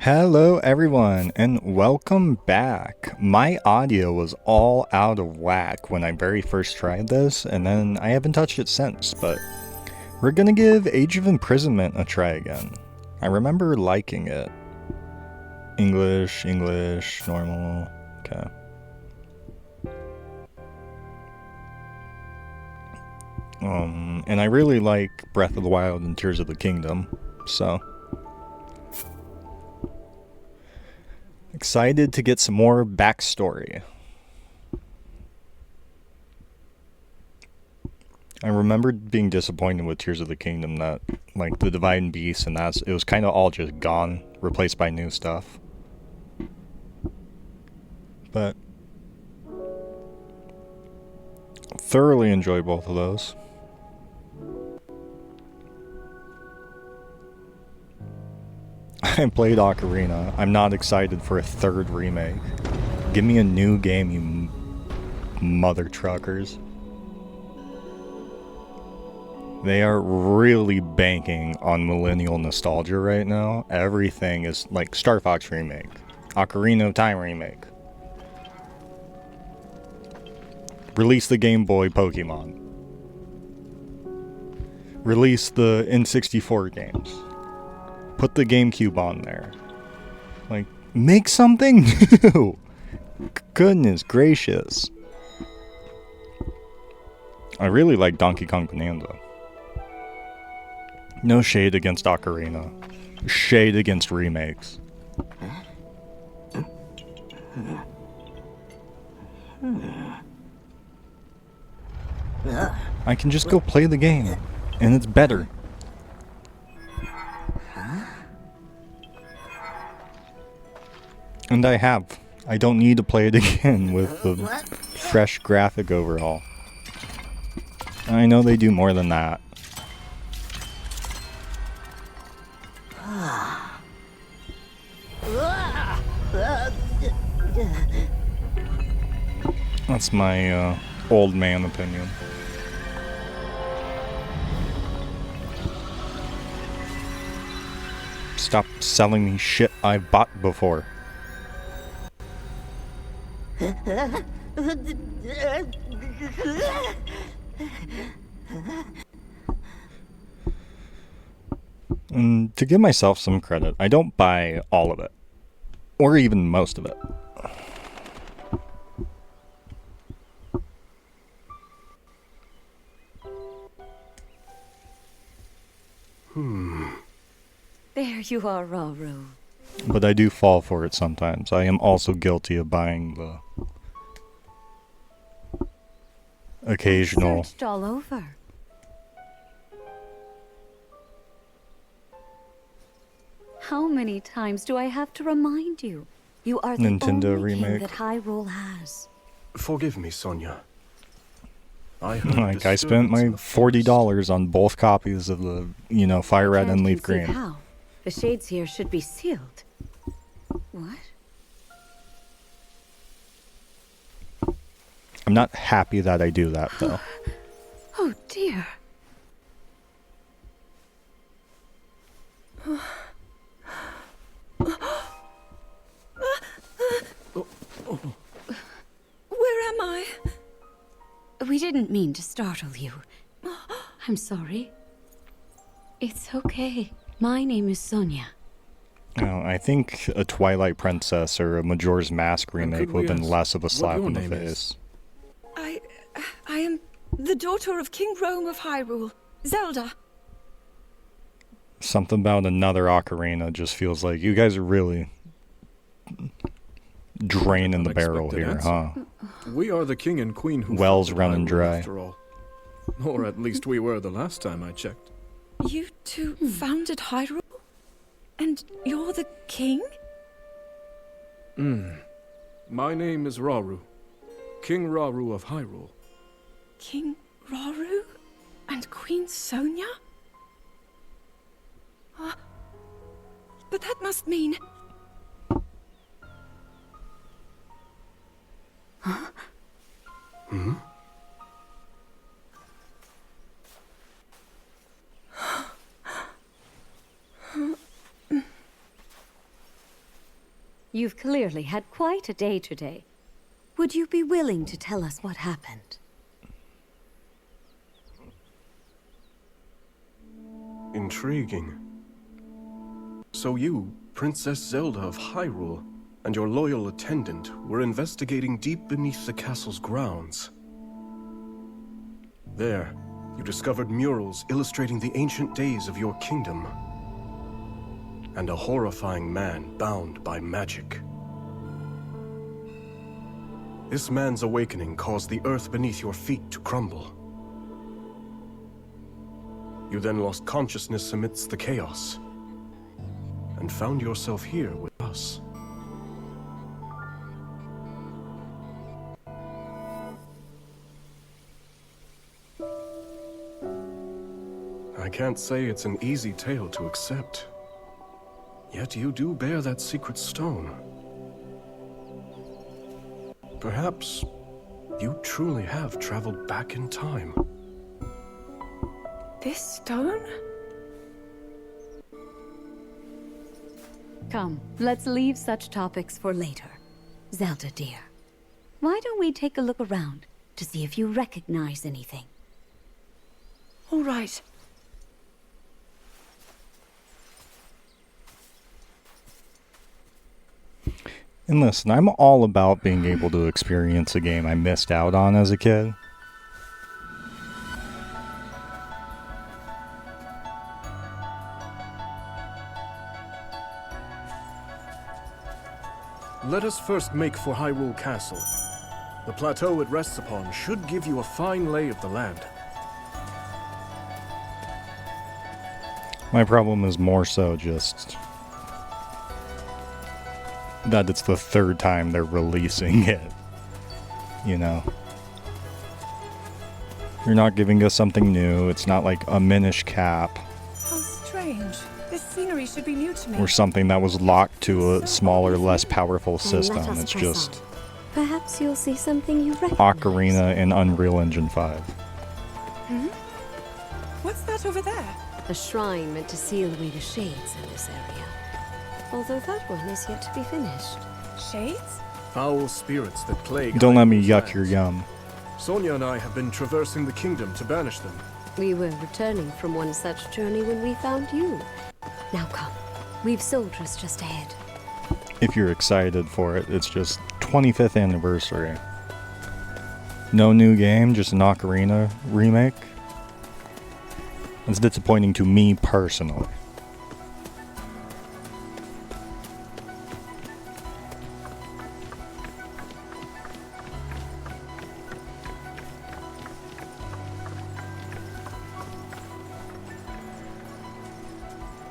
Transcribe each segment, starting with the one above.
Hello everyone and welcome back. My audio was all out of whack when I very first tried this, and then I haven't touched it since, but we're gonna give Age of Imprisonment a try again. I remember liking it. English, normal, okay. And I really like Breath of the Wild and Tears of the Kingdom, so excited to get some more backstory. I remembered being disappointed with Tears of the Kingdom that, like, the Divine Beast and it was kind of all just gone, replaced by new stuff. But thoroughly enjoy both of those. I played Ocarina. I'm not excited for a third remake. Give me a new game, you mother truckers. They are really banking on millennial nostalgia right now. Everything is like Star Fox remake, Ocarina of Time remake. Release the Game Boy Pokemon. Release the N64 games. Put the GameCube on there. Like, make something new! Goodness gracious. I really like Donkey Kong Bonanza. No shade against Ocarina. Shade against remakes. I can just go play the game, and it's better. And I have. I don't need to play it again with the fresh graphic overhaul. I know they do more than that. That's my old man opinion. Stop selling me shit I've bought before. And to give myself some credit, I don't buy all of it. Or even most of it. There you are, Rauru. But I do fall for it sometimes. I am also guilty of buying the occasional. Searched all over. How many times do I have to remind you? You are the Nintendo only king remake. that Hyrule has. Forgive me, Sonia. I spent my $40 on both copies of the, Fire Red and Leaf Green. How? The shades here should be sealed. What? I'm not happy that I do that, though. Oh dear. Where am I? We didn't mean to startle you. I'm sorry. It's okay. My name is Sonia. I think a Twilight Princess or a Majora's Mask remake would have been less of a slap in the face. I am the daughter of King Rome of Hyrule, Zelda. Something about another Ocarina just feels like you guys are really draining the barrel here, huh? We are the king and queen who Wells founded running Hyrule, dry. after all. Or at least we were the last time I checked. You two founded Hyrule? And you're the king? My name is Rauru. King Rauru of Hyrule. King Rauru? And Queen Sonia? But that must mean... Huh? You've clearly had quite a day today. Would you be willing to tell us what happened? Intriguing. So you, Princess Zelda of Hyrule, and your loyal attendant were investigating deep beneath the castle's grounds. There, you discovered murals illustrating the ancient days of your kingdom. And a horrifying man bound by magic. This man's awakening caused the earth beneath your feet to crumble. You then lost consciousness amidst the chaos, and found yourself here with us. I can't say it's an easy tale to accept. Yet you do bear that secret stone. Perhaps you truly have traveled back in time. This stone? Come, let's leave such topics for later. Zelda, dear, why don't we take a look around to see if you recognize anything? All right. And listen, I'm all about being able to experience a game I missed out on as a kid. Let us first make for Hyrule Castle. The plateau it rests upon should give you a fine lay of the land. My problem is more so just that it's the third time they're releasing it. You know? You're not giving us something new. It's not like a Minish Cap How strange. This scenery should be new to me. or something that was locked to a smaller, less powerful system. Let us It's press just on. Perhaps you'll see something you recognize. Ocarina and Unreal Engine 5. What's that over there? A shrine meant to seal away the shades in this area. Although that one is yet to be finished. Shades? Foul spirits that plague Don't let me Hyrule's yuck your lands. yum. Sonia and I have been traversing the kingdom to banish them. We were returning from one such journey when we found you. Now come, we've soldiers just ahead. If you're excited for it, it's just 25th anniversary. No new game, just an Ocarina remake. It's disappointing to me personally.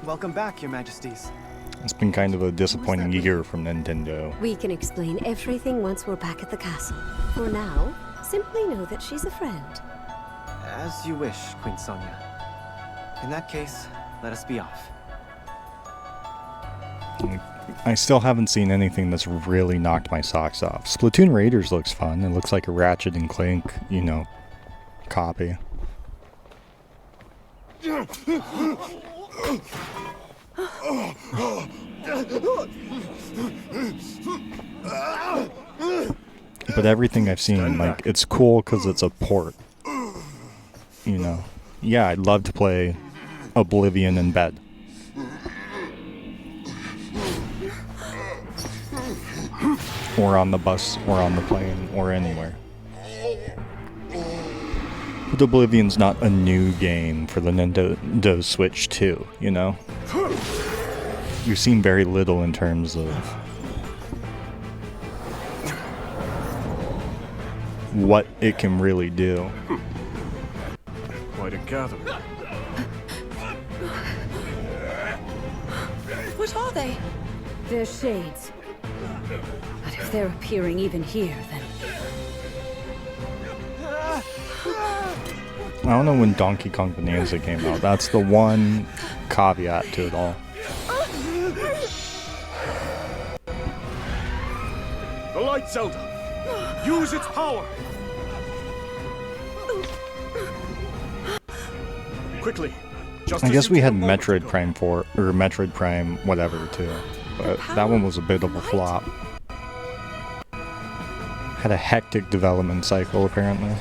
Welcome back, Your Majesties. It's been kind of a disappointing year from Nintendo. We can explain everything once we're back at the castle. For now, simply know that she's a friend. As you wish, Queen Sonia. In that case, let us be off. I still haven't seen anything that's really knocked my socks off. Splatoon Raiders looks fun. It looks like a Ratchet and Clank, you know, copy. But everything I've seen, like, it's cool because it's a port. You know? Yeah, I'd love to play Oblivion in bed. Or on the bus, or on the plane, or anywhere. But Oblivion's not a new game for the Nintendo Switch 2, you know? You've seen very little in terms of what it can really do. Quite a gathering. What are they? They're shades. But if they're appearing even here, then... I don't know when Donkey Kong Bonanza came out. That's the one caveat to it all. The light, Zelda! Use its power! Quickly! Just I as guess you we did had a moment Metroid ago. Prime 4, or Metroid Prime whatever, too. but that one was a bit of a flop. Had a hectic development cycle, apparently.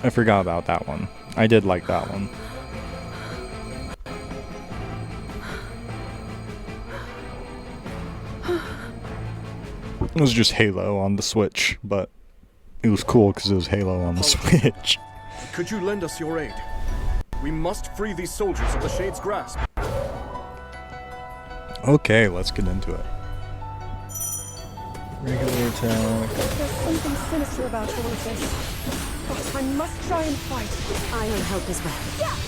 I forgot about that one. I did like that one. It was just Halo on the Switch, but it was cool because it was Halo on the Switch. Could you lend us your aid? We must free these soldiers of the Shade's grasp. Okay, let's get into it. Regular attack. There's something sinister about all of this. But I must try and fight. I will help as well.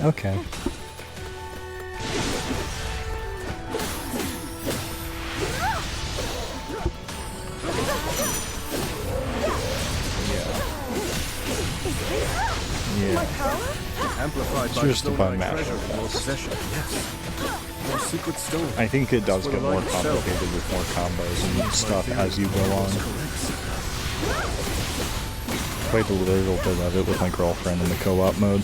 Okay. Yeah. Amplified by Just a stone fun eye match. treasure in your possession. Yes. Your secret stone. I think it does That's get where the more light itself. complicated with more combos and stuff as you go on. Played a little bit of it with my girlfriend in the co-op mode.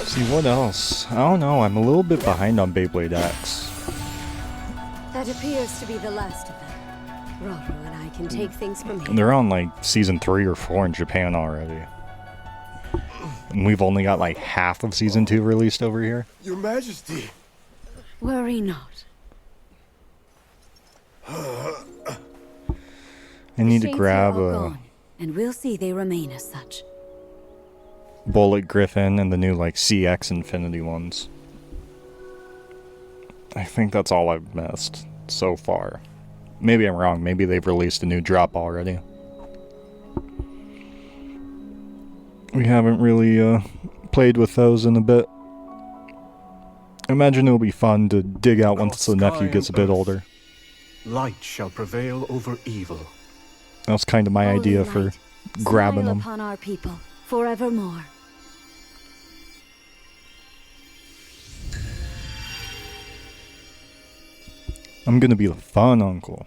See, what else? I don't know, I'm a little bit behind on Beyblade X. That appears to be the last of them. Roro and I can take things from here. They're on like season 3 or 4 in Japan already. And we've only got like half of season 2 released over here. Your Majesty. Worry not. I need to Shades grab are all a gone, and we'll see they remain as such. Bullet Griffin and the new like CX Infinity ones. I think that's all I've missed so far. Maybe I'm wrong. Maybe they've released a new drop already. We haven't really played with those in a bit. I imagine it'll be fun to dig out once the nephew gets a bit older. Light shall prevail over evil. That's kind of my Holy idea light, for grabbing smile them. upon our people forevermore. I'm gonna be the fun uncle.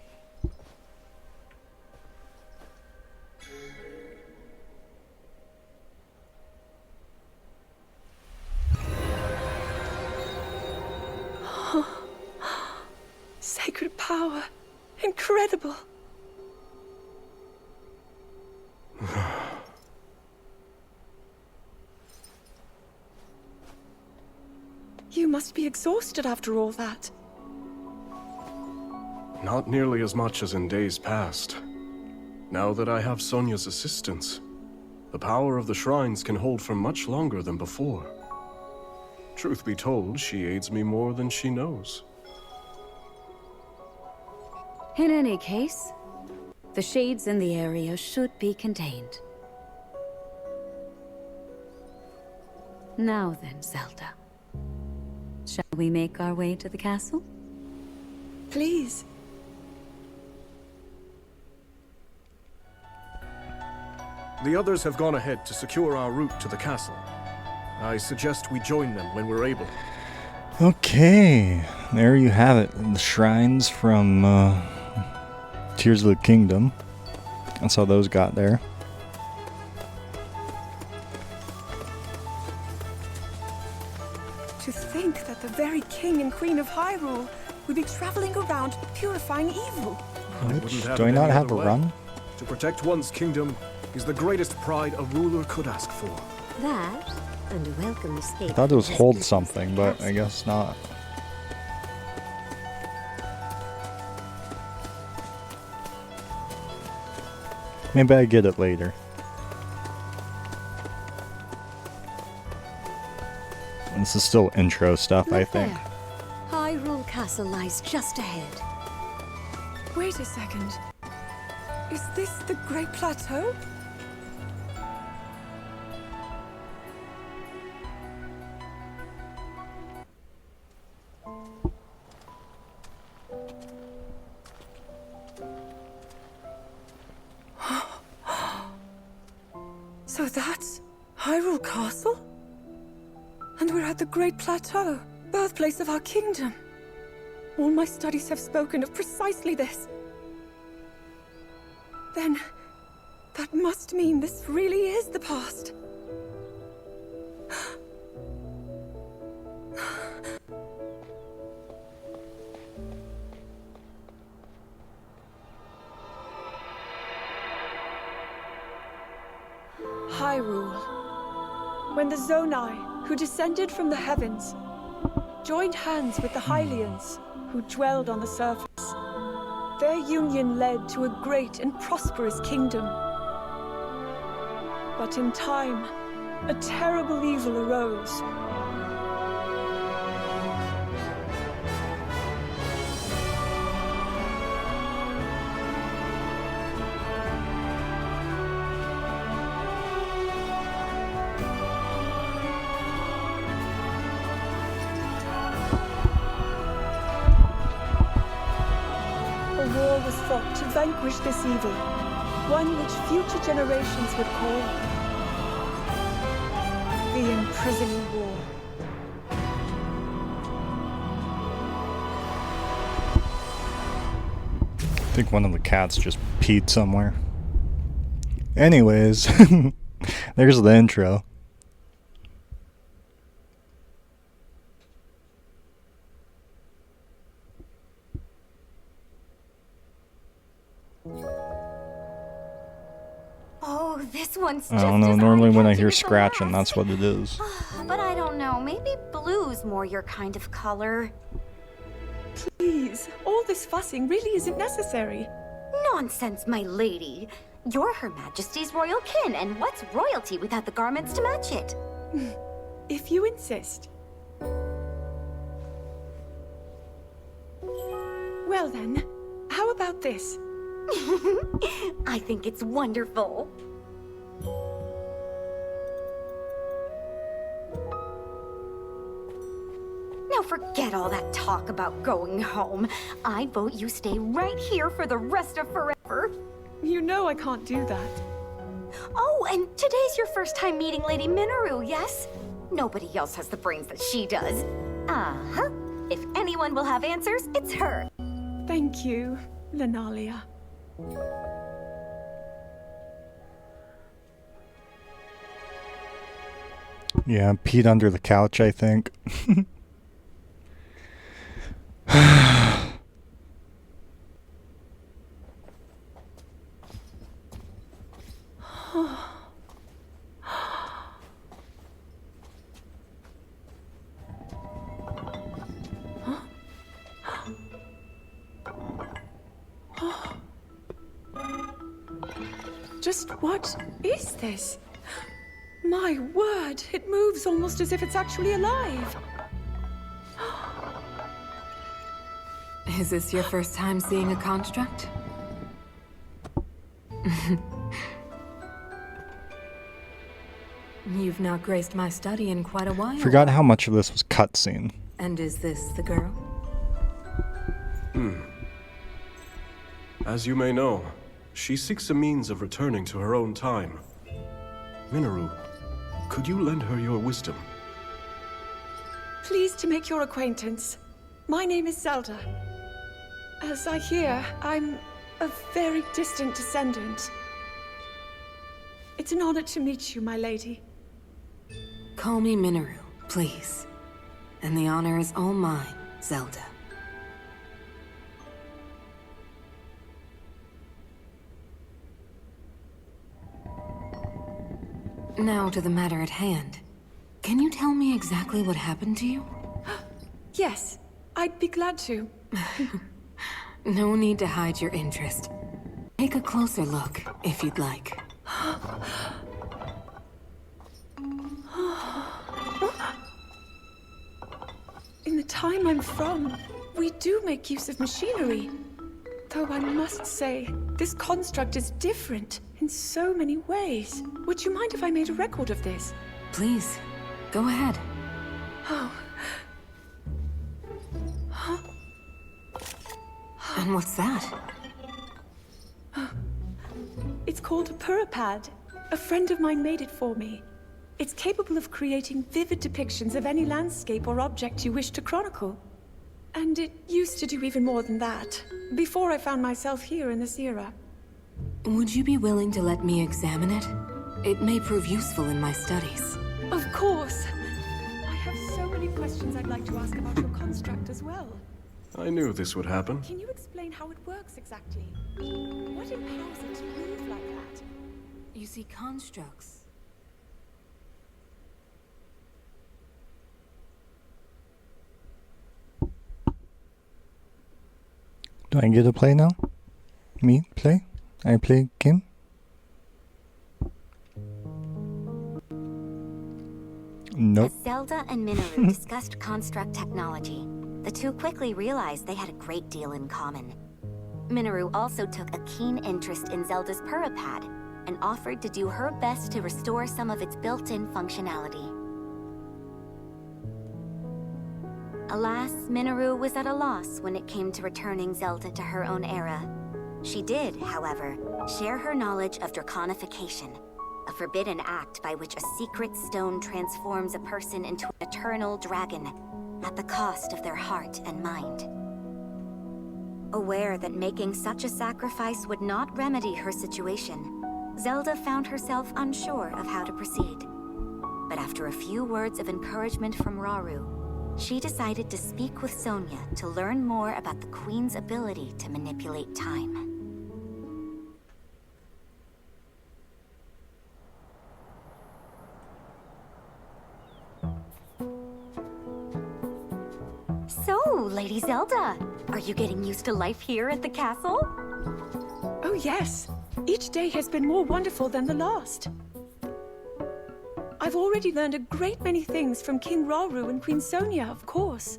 Sacred power. Incredible. You must be exhausted after all that. Not nearly as much as in days past. Now that I have Sonia's assistance, the power of the shrines can hold for much longer than before. Truth be told, she aids me more than she knows. In any case, the shades in the area should be contained. Now then, Zelda. Shall we make our way to the castle? Please. The others have gone ahead to secure our route to the castle. I suggest we join them when we're able. Okay, there you have it. The shrines from Tears of the Kingdom. That's how those got there. To think that the very king and queen of Hyrule would be traveling around purifying evil. Do I not have a way. run? To protect one's kingdom is the greatest pride a ruler could ask for. That, and a welcome escape. I thought it was from hold this something, but I castle. guess not. Maybe I get it later. This is still intro stuff, I Look think. there. Hyrule Castle lies just ahead. Wait a second. Is this the Great Plateau? So that's Hyrule Castle? And we're at the Great Plateau, birthplace of our kingdom. All my studies have spoken of precisely this. Then, that must mean this really is the past. Hyrule. When the Zonai, who descended from the heavens, joined hands with the Hylians, who dwelled on the surface, their union led to a great and prosperous kingdom. But in time, a terrible evil arose. A war was fought to vanquish this evil, one which future generations would call the Imprisonment War. I think one of the cats just peed somewhere. Anyways, there's the intro. Oh, this one's I just don't know, as normally when I eye-catching hear as the scratching, last. that's what it is. But I don't know, maybe blue's more your kind of color. Please, all this fussing really isn't necessary. Nonsense, my lady. You're Her Majesty's royal kin, and what's royalty without the garments to match it? If you insist. Well then, how about this? I think it's wonderful. Now forget all that talk about going home. I vote you stay right here for the rest of forever. You know I can't do that. Oh, and today's your first time meeting Lady Minoru, yes? Nobody else has the brains that she does. Uh-huh. If anyone will have answers, it's her. Thank you, Lenalia. Yeah, peed under the couch, I think. Just what is this? My word, it moves almost as if it's actually alive. Is this your first time seeing a construct? You've not graced my study in quite a while. Forgot how much of this was cutscene. And is this the girl? As you may know, she seeks a means of returning to her own time. Minoru, could you lend her your wisdom? Pleased to make your acquaintance. My name is Zelda. As I hear, I'm a very distant descendant. It's an honor to meet you, my lady. Call me Minoru, please. And the honor is all mine, Zelda. Now to the matter at hand. Can you tell me exactly what happened to you? Yes, I'd be glad to. No need to hide your interest. Take a closer look, if you'd like. In the time I'm from, we do make use of machinery. Though I must say, this construct is different in so many ways. Would you mind if I made a record of this? Please, go ahead. Oh. And what's that? It's called a puripad. A friend of mine made it for me. It's capable of creating vivid depictions of any landscape or object you wish to chronicle. And it used to do even more than that, before I found myself here in this era. Would you be willing to let me examine it? It may prove useful in my studies. Of course. I have so many questions I'd like to ask about your construct as well. I knew this would happen. Can you explain how it works exactly? What empowers it to move like that? You see, constructs. Do I get to play now? Me play? I play game? Nope. As Zelda and Minoru discussed construct technology, the two quickly realized they had a great deal in common. Minoru also took a keen interest in Zelda's puripad and offered to do her best to restore some of its built-in functionality. Alas, Minoru was at a loss when it came to returning Zelda to her own era. She did, however, share her knowledge of draconification, a forbidden act by which a secret stone transforms a person into an eternal dragon at the cost of their heart and mind. Aware that making such a sacrifice would not remedy her situation, Zelda found herself unsure of how to proceed. But after a few words of encouragement from Rauru, she decided to speak with Sonia to learn more about the Queen's ability to manipulate time. So, Lady Zelda, are you getting used to life here at the castle? Oh yes. Each day has been more wonderful than the last. I've already learned a great many things from King Rauru and Queen Sonia, of course.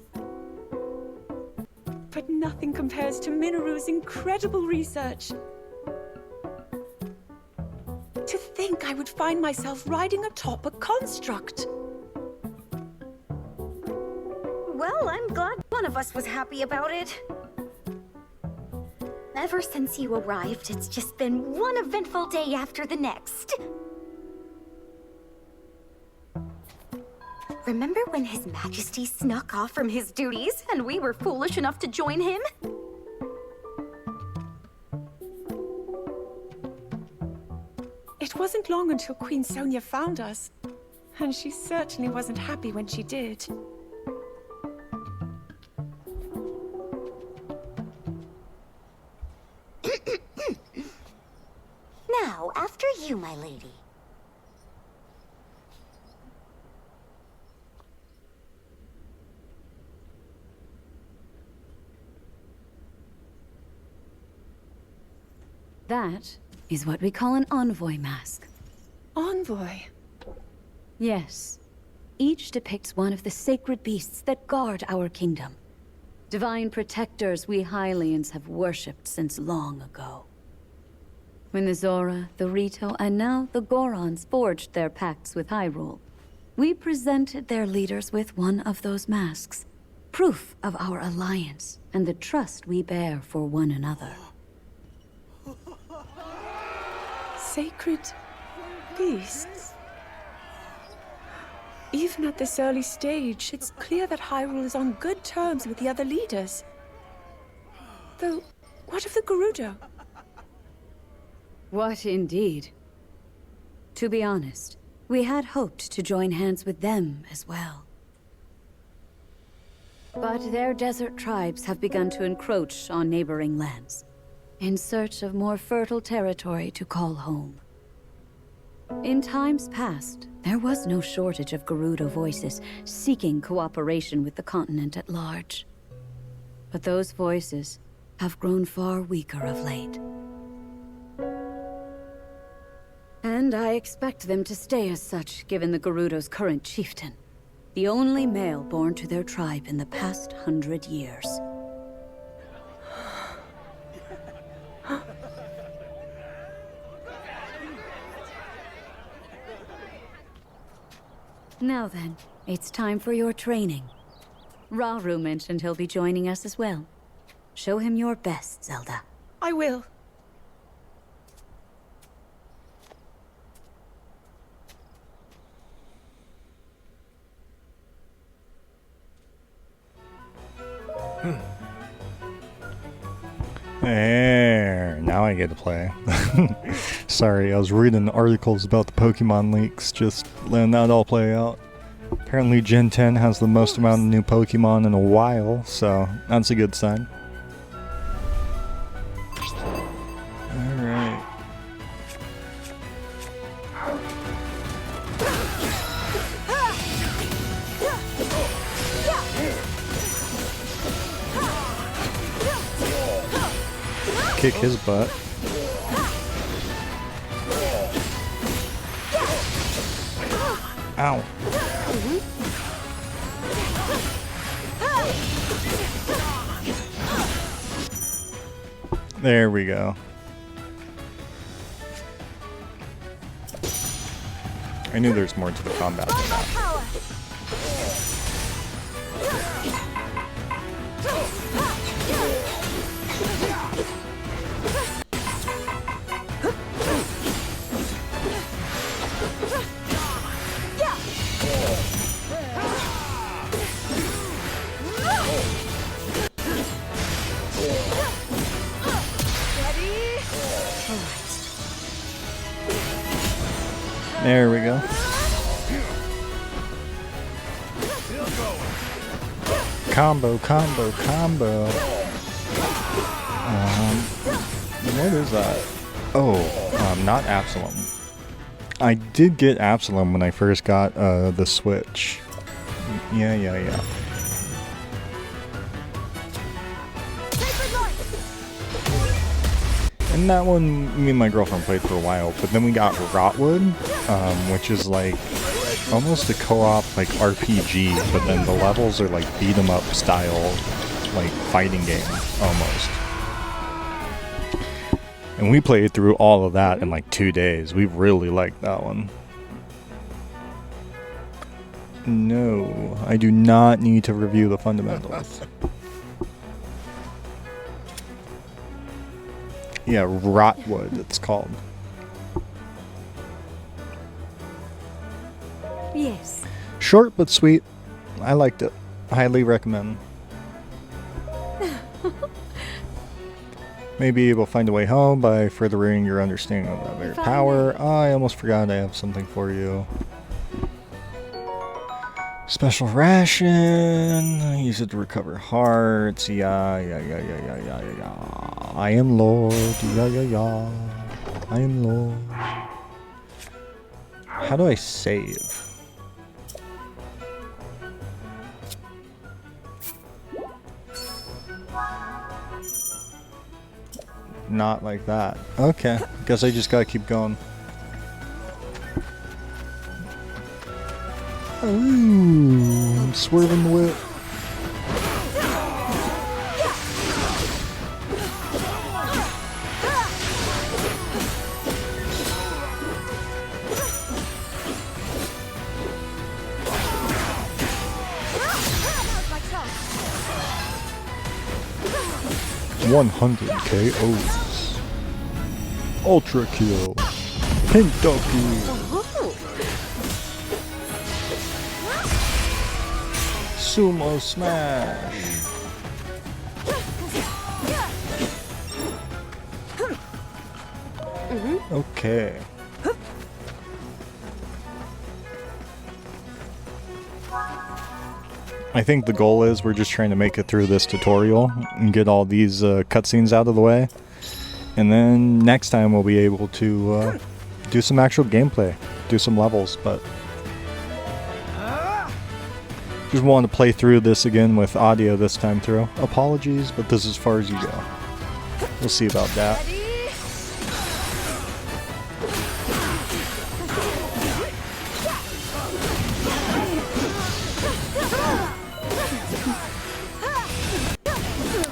But nothing compares to Minoru's incredible research. To think I would find myself riding atop a construct. Well, I'm glad one of us was happy about it. Ever since you arrived, it's just been one eventful day after the next. Remember when His Majesty snuck off from his duties and we were foolish enough to join him? It wasn't long until Queen Sonia found us, and she certainly wasn't happy when she did. Now, after you, my lady. That is what we call an envoy mask. Envoy? Yes. Each depicts one of the sacred beasts that guard our kingdom. Divine protectors we Hylians have worshipped since long ago. When the Zora, the Rito, and now the Gorons forged their pacts with Hyrule, we presented their leaders with one of those masks, proof of our alliance and the trust we bear for one another. Sacred beasts? Even at this early stage, it's clear that Hyrule is on good terms with the other leaders. Though, what of the Gerudo? What indeed? To be honest, we had hoped to join hands with them as well. But their desert tribes have begun to encroach on neighboring lands, in search of more fertile territory to call home. In times past, there was no shortage of Gerudo voices seeking cooperation with the continent at large. But those voices have grown far weaker of late. And I expect them to stay as such, given the Gerudo's current chieftain, the only male born to their tribe in the past 100 years. Now then, it's time for your training. Rauru mentioned he'll be joining us as well. Show him your best, Zelda. I will. There, now I get to play. Sorry, I was reading articles about the Pokemon leaks, just letting that all play out. Apparently Gen 10 has the most amount of new Pokemon in a while, so that's a good sign. Alright. Kick his butt. Ow. There we go. I knew there's more to the combat than that. There we go. Combo, combo, combo. What is that? Oh, not Absalom. I did get Absalom when I first got the Switch. Yeah. And that one, me and my girlfriend played for a while, but then we got Rotwood, which is like almost a co-op like RPG, but then the levels are like beat 'em up style, like fighting game almost. And we played through all of that in like 2 days. We really liked that one. No, I do not need to review the fundamentals. Yeah, Rotwood, it's called. Yes. Short but sweet. I liked it. Highly recommend. Maybe you'll find a way home by furthering your understanding of that very power. Oh, I almost forgot I have something for you. Special ration. Use it to recover hearts. Yeah. I am Lord. Yeah. I am Lord. How do I save? Not like that. Okay. Guess I just gotta keep going. Ooh, I'm swerving the whip. KOs. Ultra kill. Pentakill. Sumo smash. Okay. I think the goal is we're just trying to make it through this tutorial and get all these cutscenes out of the way. And then next time we'll be able to do some actual gameplay, do some levels, but just wanted to play through this again with audio this time through. Apologies, but this is as far as you go. We'll see about that.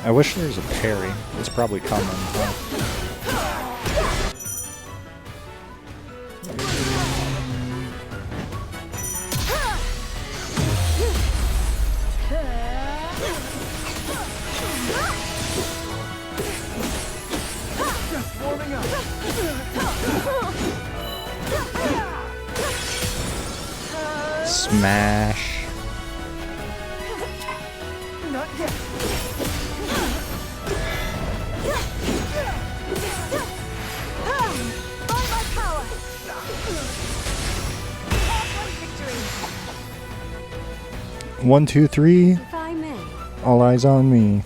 I wish there was a parry. It's probably common, huh? Smash. Not yet. By my power! Halfway victory! 1, 2, 3. If I may. All eyes on me.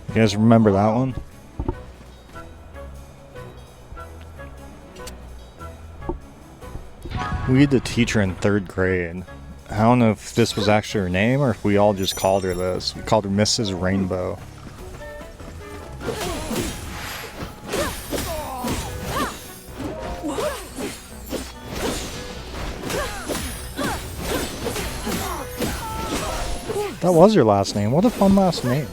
You guys remember that one? We had a teacher in 3rd grade. I don't know if this was actually her name or if we all just called her this. We called her Mrs. Rainbow. That was her last name. What a fun last name.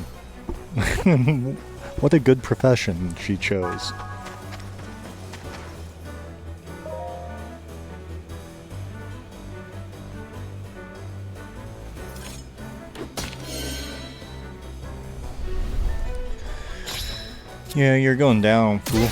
What a good profession she chose. Yeah, you're going down, fool.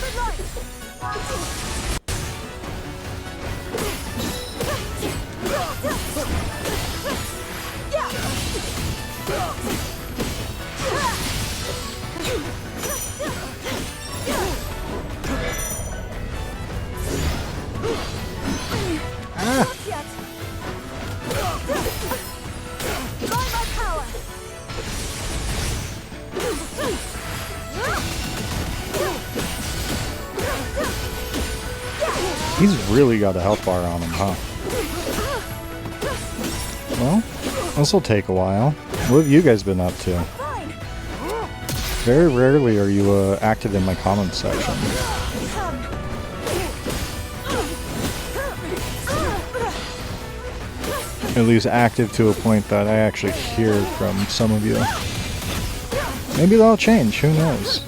He's really got a health bar on him, huh? Well, this will take a while. What have you guys been up to? Very rarely are you active in my comment section. At least active to a point that I actually hear from some of you. Maybe that'll change, who knows?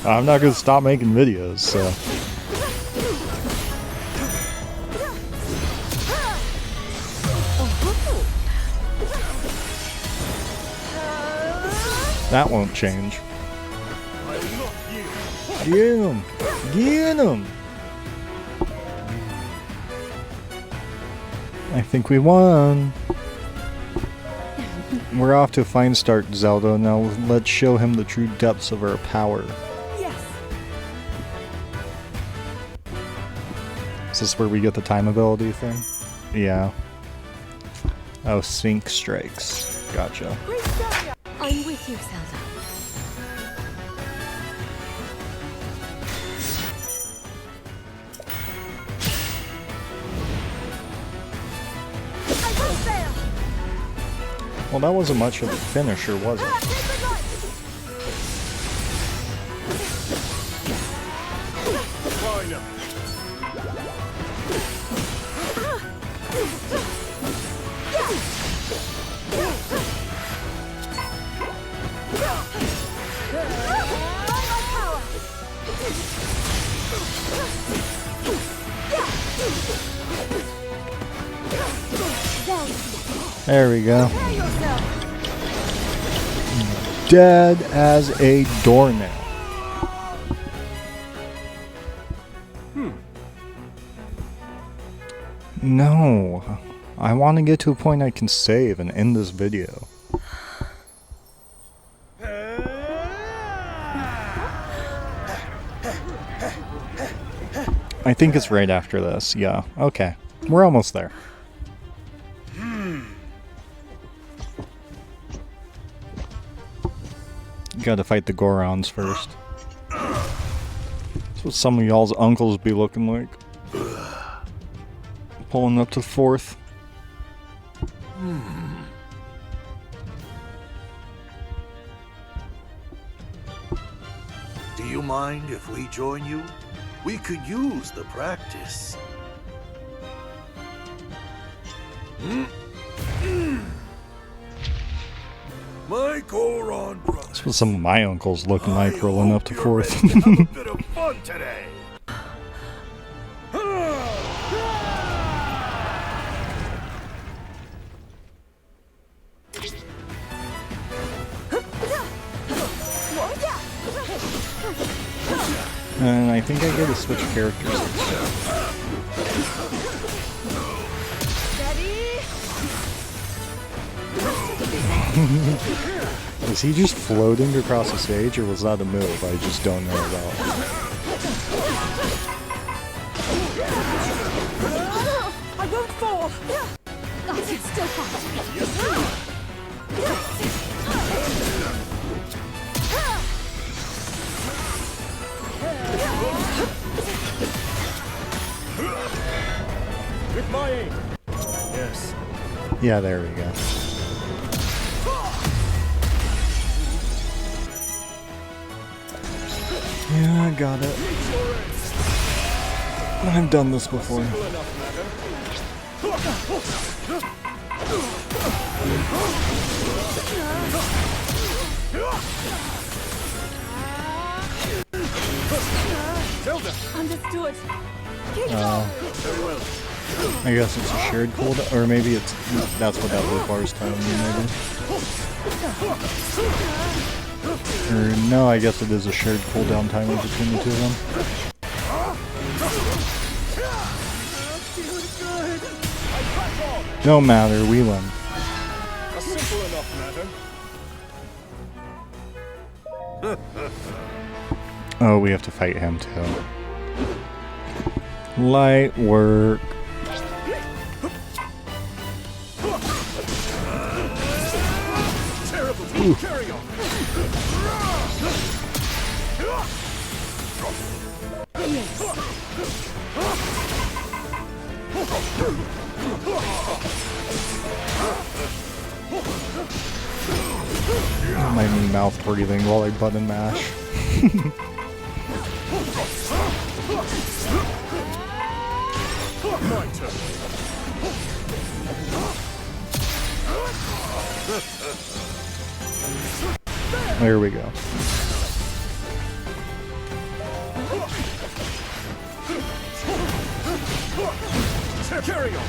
I'm not gonna stop making videos, so. That won't change. Get him! Get him! I think we won. We're off to a fine start, Zelda. Now let's show him the true depths of our power. Yes. Is this where we get the time ability thing? Yeah. Oh, Sync Strikes. Gotcha. I'm with you, Zelda. Well, that wasn't much of a finisher, was it? There we go. Dead as a doornail. No. I want to get to a point I can save and end this video. I think it's right after this. Yeah. Okay. We're almost there. Gotta fight the Gorons first. That's what some of y'all's uncles be looking like. Pulling up to 4th. Do you mind if we join you? We could use the practice. My Goron brothers. That's what some of my uncles looking like rolling up to 4th. Have a bit of fun today. And I think I get to switch characters. Is he just floating across the stage, or was that a move I just don't know about? I won't fall! I can still fight. With my aim. Yes. Yeah, there we go. Yeah, I got it. I've done this before. Understood. Very well. I guess it's a shared cooldown, or maybe it's that's what that red bar is telling me, maybe. Or no, I guess it is a shared cooldown timer between the two of them. No matter, we win. A simple enough matter. Oh, we have to fight him too. Light work. Terrible. Carry on. My mouth breathing while I button mash. My turn. There we go. Carry on.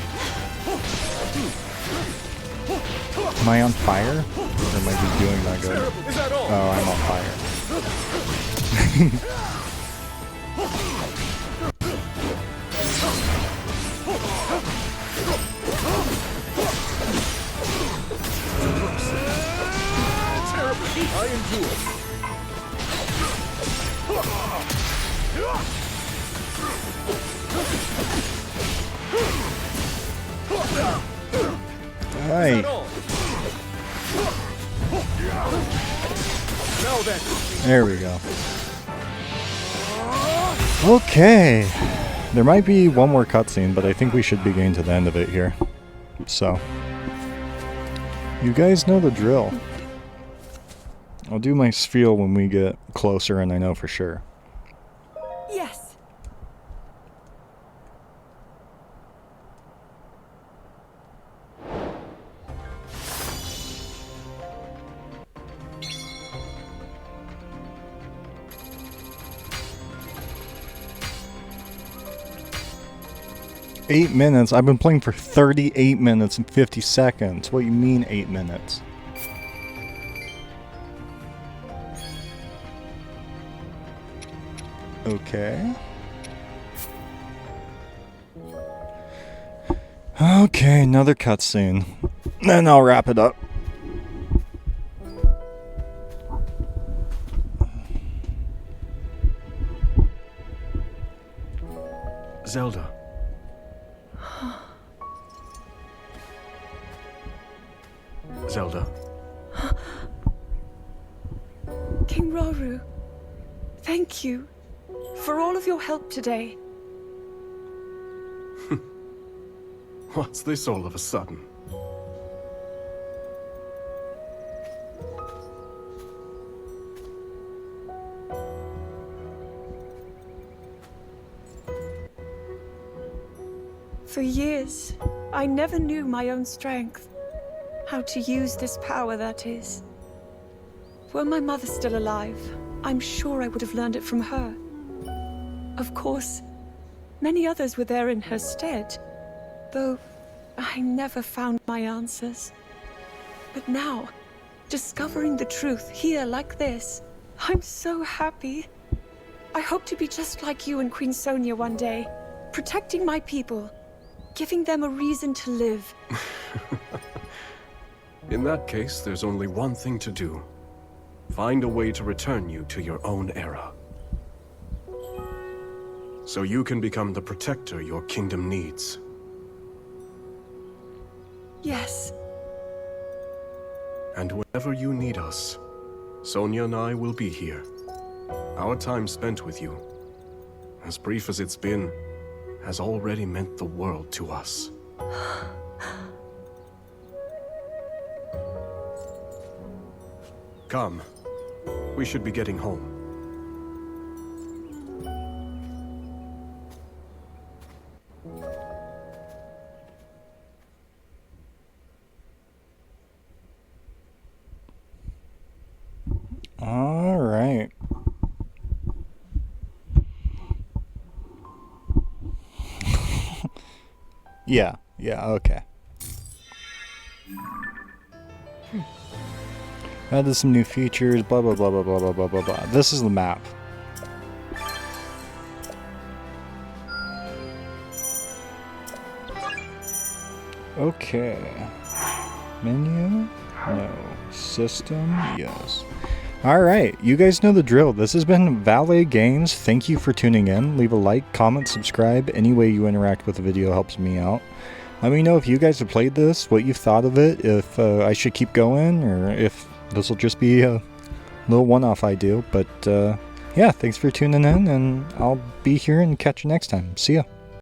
Am I on fire? Or am I just doing that good? Is that all? Oh, I'm on fire. I endure. Hey. Now then. There we go. Okay. There might be one more cutscene, but I think we should be getting to the end of it here. So, you guys know the drill. I'll do my spiel when we get closer and I know for sure. Yes. Eight minutes? I've been playing for 38 minutes and 50 seconds. What do you mean 8 minutes? Okay. Okay, another cutscene. Then I'll wrap it up. Zelda. Zelda. King Rauru, thank you for all of your help today. What's this all of a sudden? For years, I never knew my own strength. How to use this power, that is. Were my mother still alive, I'm sure I would have learned it from her. Of course, many others were there in her stead, though I never found my answers. But now, discovering the truth here like this, I'm so happy. I hope to be just like you and Queen Sonia one day, protecting my people, giving them a reason to live. In that case, there's only one thing to do. Find a way to return you to your own era. So you can become the protector your kingdom needs. Yes. And whenever you need us, Sonia and I will be here. Our time spent with you, as brief as it's been, has already meant the world to us. Come. We should be getting home. All right. Yeah, okay. Added some new features, blah blah blah blah blah blah blah blah blah. This is the map. Okay. Menu? No. System? Yes. Alright, you guys know the drill. This has been Valet Games. Thank you for tuning in. Leave a like, comment, subscribe. Any way you interact with the video helps me out. Let me know if you guys have played this, what you've thought of it, if I should keep going, or if this will just be a little one-off I do. But yeah, thanks for tuning in, and I'll be here and catch you next time. See ya.